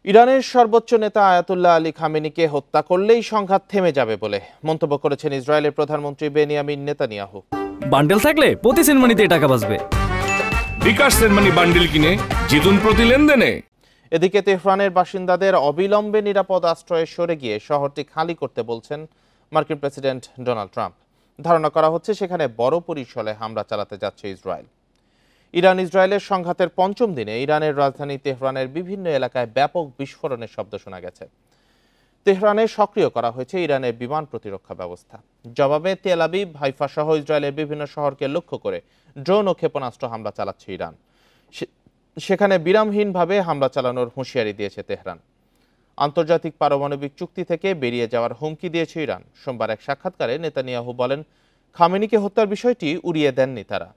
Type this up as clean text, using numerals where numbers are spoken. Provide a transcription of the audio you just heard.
ইরানের সর্বোচ্চ নেতা আয়াতুল্লাহ আলী খামেনিকে হত্যা করলেই সংঘাত থেমে যাবে বলে মন্তব্য করেছেন ইসরায়েলের প্রধানমন্ত্রী বেনিয়ামিন নেতানিয়াহু। বান্ডেল থাকলে প্রতি সেনমানিতে টাকা বাঁচবে। বিকাশ সেনমানি বান্ডেল কিনে জিতুন প্রতি লেনদেনে। এদিকে তেহরানের বাসিন্দাদের অবিলম্বে নিরাপদ আশ্রয়ে সরে গিয়ে শহরটি খালি করতে বলছেন মার্কিন প্রেসিডেন্ট ডোনাল্ড ট্রাম্প। ধারণা করা হচ্ছে সেখানে বড় পরিসরে হামলা চালাতে যাচ্ছে ইসরায়েল। ইরান ইসরায়েলের সংঘাতের পঞ্চম দিনে ইরানের রাজধানী তেহরানের বিভিন্ন এলাকায় ব্যাপক বিস্ফোরণের শব্দ শোনা গেছে। তেহরানে সক্রিয় করা হয়েছে ইরানের বিমান প্রতিরক্ষা ব্যবস্থা। জবাবে তেল আবিব, হাইফা সহ ইসরায়েলের বিভিন্ন শহরকে লক্ষ্য করে ড্রোন ও ক্ষেপণাস্ত্র হামলা চালাচ্ছে ইরান। সেখানে বিরামহীনভাবে হামলা চালানোর হুঁশিয়ারি দিয়েছে তেহরান। আন্তর্জাতিক পারমাণবিক চুক্তি থেকে বেরিয়ে যাওয়ার হুমকি দিয়েছে ইরান। সোমবার এক সাক্ষাৎকারে নেতানিয়াহু বলেন, খামেনিকে হত্যার বিষয়টি উড়িয়ে দেননি তারা।